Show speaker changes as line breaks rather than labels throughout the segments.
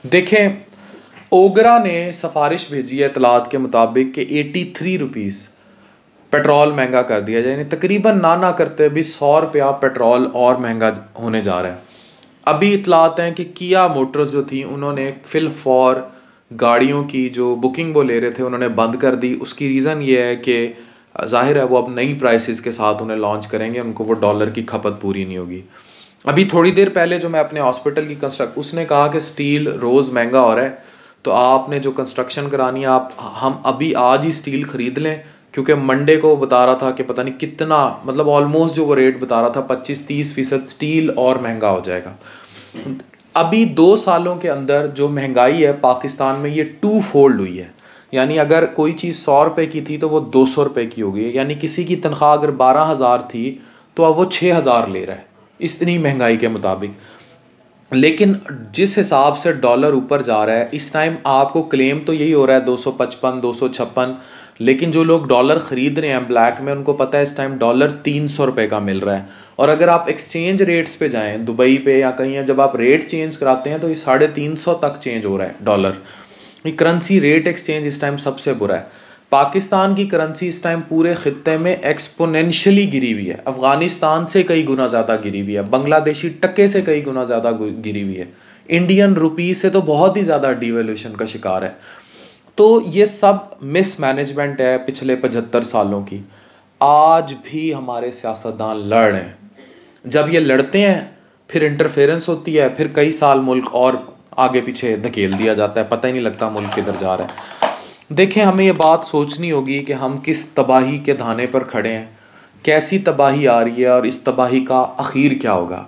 देखें, ओगरा ने सिफारिश भेजी है इतलात के मुताबिक कि 83 रुपीज़ पेट्रोल महंगा कर दिया जाए, यानी तकरीबन ना करते भी 100 रुपया पेट्रोल और महंगा होने जा रहा है। अभी इतलात हैं कि किया मोटर्स जो थी उन्होंने फिल फॉर गाड़ियों की जो बुकिंग वो ले रहे थे उन्होंने बंद कर दी। उसकी रीज़न ये है कि जाहिर है वो अब नई प्राइसेस के साथ उन्हें लॉन्च करेंगे, उनको वो डॉलर की खपत पूरी नहीं होगी। अभी थोड़ी देर पहले जो मैं अपने हॉस्पिटल की कंस्ट्रक्ट उसने कहा कि स्टील रोज़ महंगा हो रहा है, तो आपने जो कंस्ट्रक्शन करानी है आप हम अभी आज ही स्टील ख़रीद लें, क्योंकि मंडे को बता रहा था कि पता नहीं कितना, मतलब ऑलमोस्ट जो वो रेट बता रहा था 25-30% स्टील और महंगा हो जाएगा। अभी 2 सालों के अंदर जो महंगाई है पाकिस्तान में ये 2 फोल्ड हुई है, यानी अगर कोई चीज़ 100 रुपये की थी तो वो 200 रुपये की हो गई है। यानी किसी की तनख्वाह अगर 12,000 थी तो अब वो 6,000 ले रहा है, इतनी महंगाई के मुताबिक। लेकिन जिस हिसाब से डॉलर ऊपर जा रहा है इस टाइम आपको क्लेम तो यही हो रहा है 255 256, लेकिन जो लोग डॉलर ख़रीद रहे हैं ब्लैक में उनको पता है इस टाइम डॉलर 300 रुपये का मिल रहा है। और अगर आप एक्सचेंज रेट्स पे जाएं दुबई पे या कहीं, जब आप रेट चेंज कराते हैं तो ये 350 तक चेंज हो रहा है डॉलर। ये करेंसी रेट एक्सचेंज इस टाइम सबसे बुरा है। पाकिस्तान की करेंसी इस टाइम पूरे ख़ित्ते में एक्सपोनेंशियली गिरी हुई है, अफ़गानिस्तान से कई गुना ज़्यादा गिरी हुई है, बांग्लादेशी टके से कई गुना ज़्यादा गिरी हुई है, इंडियन रुपी से तो बहुत ही ज़्यादा डिवैल्यूएशन का शिकार है। तो ये सब मिसमैनेजमेंट है पिछले 75 सालों की। आज भी हमारे सियासतदान लड़ रहे हैं, जब ये लड़ते हैं फिर इंटरफेरेंस होती है, फिर कई साल मुल्क और आगे पीछे धकेल दिया जाता है, पता ही नहीं लगता मुल्क किधर जा रहा है। देखें, हमें ये बात सोचनी होगी कि हम किस तबाही के धाने पर खड़े हैं, कैसी तबाही आ रही है और इस तबाही का आखिर क्या होगा।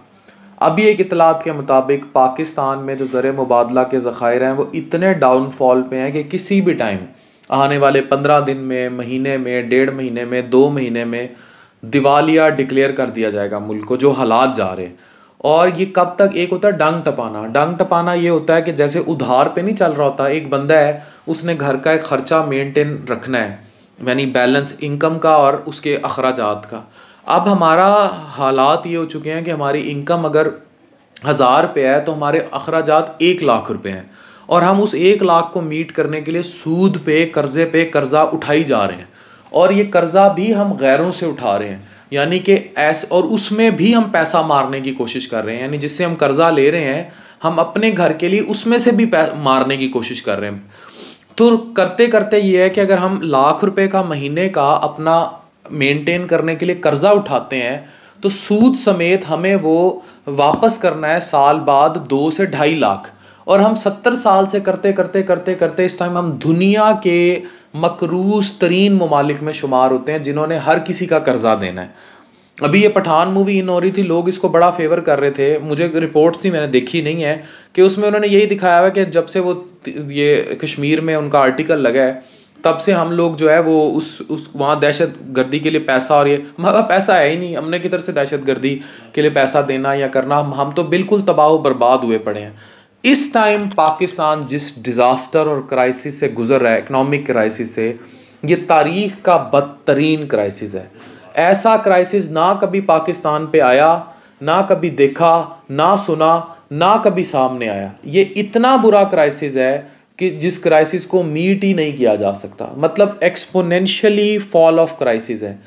अभी एक इतलात के मुताबिक पाकिस्तान में जो ज़र मुबादला के ज़खायर हैं वो इतने डाउनफॉल पे हैं कि किसी भी टाइम आने वाले 15 दिन में, महीने में, 1.5 महीने में, 2 महीने में दिवालिया डिक्लेयर कर दिया जाएगा मुल्क को, जो हालात जा रहे हैं। और ये कब तक, एक होता है डंग टपाना। डंग टपाना ये होता है कि जैसे उधार पे नहीं चल रहा होता, एक बंदा है उसने घर का एक ख़र्चा मेंटेन रखना है, यानी बैलेंस इनकम का और उसके अखराजात का। अब हमारा हालात ये हो चुके हैं कि हमारी इनकम अगर 1,000 रुपये है तो हमारे अखराजात 1,00,000 रुपये हैं, और हम उस 1,00,000 को मीट करने के लिए सूद पे कर्ज़ा उठाई जा रहे हैं, और ये कर्ज़ा भी हम गैरों से उठा रहे हैं, यानी कि और उसमें भी हम पैसा मारने की कोशिश कर रहे हैं, यानी जिससे हम कर्ज़ा ले रहे हैं हम अपने घर के लिए उसमें से भी मारने की कोशिश कर रहे हैं। तो करते करते ये है कि अगर हम 1,00,000 रुपये का महीने का अपना मेंटेन करने के लिए कर्ज़ा उठाते हैं तो सूद समेत हमें वो वापस करना है साल बाद 2 से 2.5 लाख, और हम 70 साल से करते करते करते करते इस टाइम हम दुनिया के मकरूज़ तरीन ममालिक में शुमार होते हैं जिन्होंने हर किसी का कर्जा देना है। अभी ये पठान मूवी इन हो रही थी, लोग इसको बड़ा फेवर कर रहे थे, मुझे रिपोर्ट्स थी, मैंने देखी नहीं है, कि उसमें उन्होंने यही दिखाया हुआ कि जब से वो ये कश्मीर में उनका आर्टिकल लगा है तब से हम लोग जो है वो उस वहाँ दहशत गर्दी के लिए पैसा, और ये हमारा पैसा है ही नहीं, हमने किधर से दहशत गर्दी के लिए पैसा देना या करना, हम तो बिल्कुल तबाह बर्बाद हुए पड़े हैं। इस टाइम पाकिस्तान जिस डिज़ास्टर और क्राइसिस से गुजर रहा है, इकनॉमिक क्राइसिस से, ये तारीख का बदतरीन क्राइसिस है। ऐसा क्राइसिस ना कभी पाकिस्तान पे आया, ना कभी देखा, ना सुना, ना कभी सामने आया। ये इतना बुरा क्राइसिस है कि जिस क्राइसिस को मीट ही नहीं किया जा सकता, मतलब एक्सपोनेंशियली फॉल ऑफ क्राइसिस है।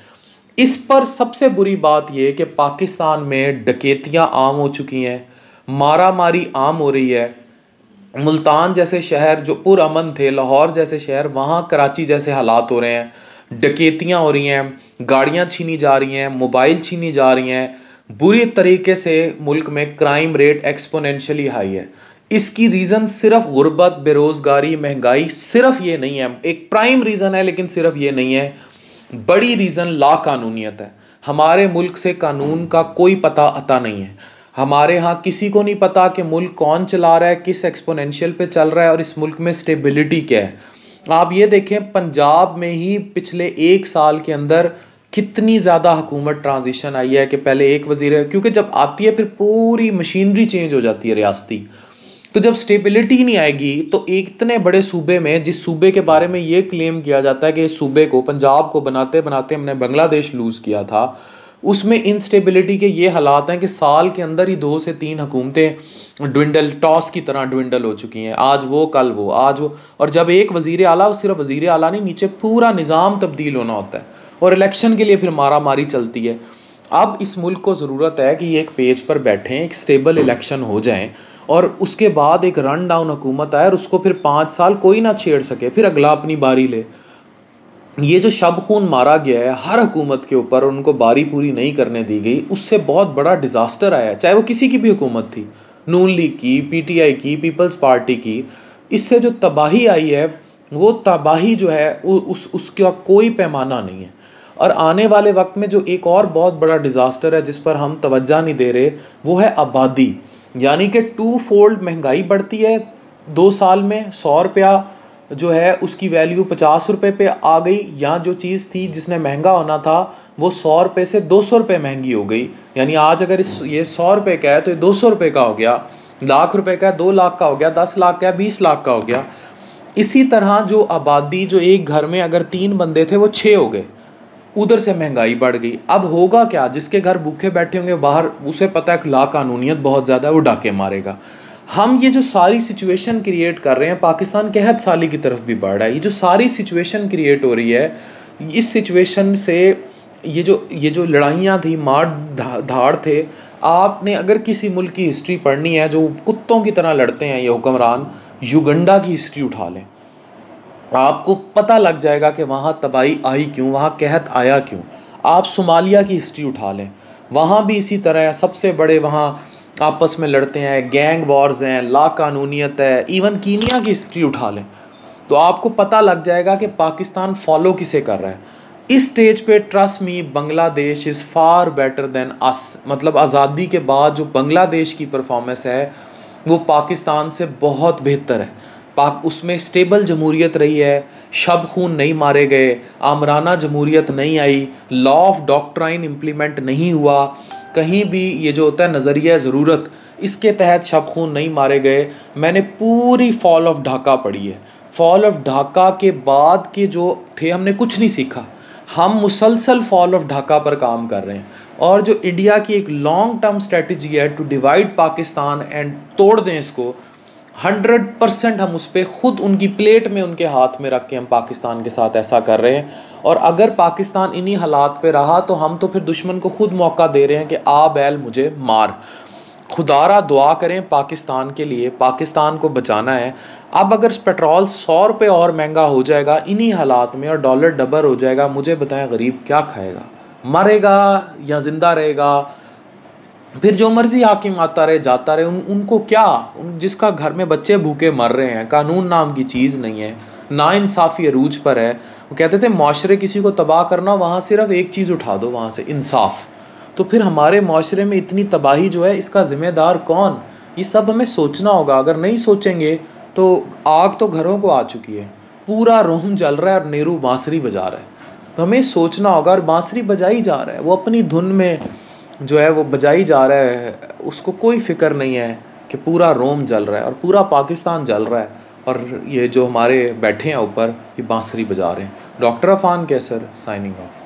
इस पर सबसे बुरी बात यह कि पाकिस्तान में डकैतियाँ आम हो चुकी हैं, मारा मारी आम हो रही है। मुल्तान जैसे शहर जो पुरअमन थे, लाहौर जैसे शहर, वहाँ कराची जैसे हालात हो रहे हैं, डकैतियाँ हो रही हैं, गाड़ियाँ छीनी जा रही हैं, मोबाइल छीनी जा रही हैं, बुरी तरीके से मुल्क में क्राइम रेट एक्सपोनेंशियली हाई है। इसकी रीज़न सिर्फ गुर्बत, बेरोज़गारी, महंगाई, सिर्फ ये नहीं है, एक प्राइम रीज़न है लेकिन सिर्फ ये नहीं है, बड़ी रीज़न लाकानूनियत है। हमारे मुल्क से कानून का कोई पता अता नहीं है। हमारे यहाँ किसी को नहीं पता कि मुल्क कौन चला रहा है, किस एक्सपोनेंशियल पे चल रहा है, और इस मुल्क में स्टेबिलिटी क्या है। आप ये देखें, पंजाब में ही पिछले 1 साल के अंदर कितनी ज़्यादा हुकूमत ट्रांजिशन आई है कि पहले एक वज़ीर, क्योंकि जब आती है फिर पूरी मशीनरी चेंज हो जाती है रियासती। तो जब स्टेबिलिटी नहीं आएगी तो एक इतने बड़े सूबे में, जिस सूबे के बारे में ये क्लेम किया जाता है कि इस सूबे को, पंजाब को बनाते बनाते हमने बांग्लादेश लूज़ किया था, उसमें इंस्टेबिलिटी के ये हालात हैं कि साल के अंदर ही 2 से 3 हुकूमतें ड्विंडल, टॉस की तरह ड्विंडल हो चुकी हैं, आज वो कल वो आज वो। और जब एक वज़ीर आला, वो सिर्फ वज़ीर आला नहीं, नीचे पूरा निज़ाम तब्दील होना होता है और इलेक्शन के लिए फिर मारा मारी चलती है। अब इस मुल्क को ज़रूरत है कि ये एक पेज पर बैठें, एक स्टेबल इलेक्शन हो जाएं और उसके बाद एक रन डाउन हुकूमत आए और उसको फिर 5 साल कोई ना छेड़ सके, फिर अगला अपनी बारी ले। ये जो शब खून मारा गया है हर हुकूमत के ऊपर, उनको बारी पूरी नहीं करने दी गई, उससे बहुत बड़ा डिज़ास्टर आया है, चाहे वो किसी की भी हुकूमत थी, नून लीग की, पीटीआई की, पीपल्स पार्टी की। इससे जो तबाही आई है वो तबाही जो है उसका कोई पैमाना नहीं है। और आने वाले वक्त में जो एक और बहुत बड़ा डिज़ास्टर है जिस पर हम तवज्जो नहीं दे रहे, वो है आबादी। यानी कि 2 फोल्ड महंगाई बढ़ती है 2 साल में। 100 रुपया जो है उसकी वैल्यू 50 रुपये पे आ गई, या जो चीज़ थी जिसने महंगा होना था वो 100 रुपये से 200 रुपये महंगी हो गई। यानी आज अगर ये 100 रुपये का है तो ये 200 रुपये का हो गया, लाख रुपए का 2 लाख का हो गया, 10 लाख का 20 लाख का हो गया। इसी तरह जो आबादी, जो एक घर में अगर 3 बंदे थे वो 6 हो गए, उधर से महंगाई बढ़ गई। अब होगा क्या, जिसके घर भूखे बैठे होंगे बाहर, उसे पता है लाकानूनियत बहुत ज़्यादा है, वो डाके मारेगा। हम ये जो सारी सिचुएशन क्रिएट कर रहे हैं, पाकिस्तान कहत साली की तरफ भी बढ़ रहा है। ये जो सारी सिचुएशन क्रिएट हो रही है, इस सिचुएशन से ये जो लड़ाइयाँ थी, मार धाड़ थे, आपने अगर किसी मुल्क की हिस्ट्री पढ़नी है जो कुत्तों की तरह लड़ते हैं ये हुक्मरान, युगंडा की हिस्ट्री उठा लें, आपको पता लग जाएगा कि वहाँ तबाही आई क्यों, वहाँ कहत आया क्यों। आप सोमालिया की हिस्ट्री उठा लें, वहाँ भी इसी तरह है, सबसे बड़े वहाँ आपस में लड़ते हैं, गैंग वॉर्स हैं, लाकानूनियत है। इवन कीनिया की हिस्ट्री उठा लें तो आपको पता लग जाएगा कि पाकिस्तान फॉलो किसे कर रहा है। इस स्टेज पे trust me, Bangladesh is far better than us. मतलब आज़ादी के बाद जो बांग्लादेश की परफॉर्मेंस है वो पाकिस्तान से बहुत बेहतर है। उसमें स्टेबल जमहूरियत रही है, शब खून नहीं मारे गए, आमराना जमहूरियत नहीं आई, लॉ ऑफ डॉक्ट्राइन इम्प्लीमेंट नहीं हुआ, कहीं भी ये जो होता है नज़रिया ज़रूरत, इसके तहत शब खून नहीं मारे गए। मैंने पूरी फॉल ऑफ ढाका पढ़ी है। फॉल ऑफ ढाका के बाद के जो थे, हमने कुछ नहीं सीखा। हम मुसलसल फॉल ऑफ ढाका पर काम कर रहे हैं। और जो इंडिया की एक लॉन्ग टर्म स्ट्रेटजी है टू डिवाइड पाकिस्तान एंड तोड़ दें इसको, 100% हम उस पर खुद उनकी प्लेट में उनके हाथ में रख के हम पाकिस्तान के साथ ऐसा कर रहे हैं। और अगर पाकिस्तान इन्हीं हालात पे रहा तो हम तो फिर दुश्मन को खुद मौका दे रहे हैं कि आ बैल मुझे मार। खुदारा दुआ करें पाकिस्तान के लिए, पाकिस्तान को बचाना है। अब अगर पेट्रोल 100 रुपये और महंगा हो जाएगा इन्हीं हालात में और डॉलर डबल हो जाएगा, मुझे बताएं गरीब क्या खाएगा, मरेगा या ज़िंदा रहेगा? फिर जो मर्जी हाकिम आता रहे जाता रहे, उनको क्या, जिसका घर में बच्चे भूखे मर रहे हैं, कानून नाम की चीज़ नहीं है, नाइंसाफ़ी अरूज पर है। वो कहते थे माशरे किसी को तबाह करना, वहाँ सिर्फ एक चीज़ उठा दो, वहाँ से इंसाफ। तो फिर हमारे माशरे में इतनी तबाही जो है, इसका ज़िम्मेदार कौन? ये सब हमें सोचना होगा। अगर नहीं सोचेंगे तो आग तो घरों को आ चुकी है, पूरा रोम जल रहा है और नेहरू बांसुरी बजा रहा है। तो हमें सोचना होगा। और बांसुरी बजाई जा रहा है, वो अपनी धुन में जो है वो बजाई जा रहा है, उसको कोई फिक्र नहीं है कि पूरा रोम जल रहा है और पूरा पाकिस्तान जल रहा है और ये जो हमारे बैठे हैं ऊपर ये बांसुरी बजा रहे हैं। डॉक्टर अफान कैसर, साइनिंग ऑफ।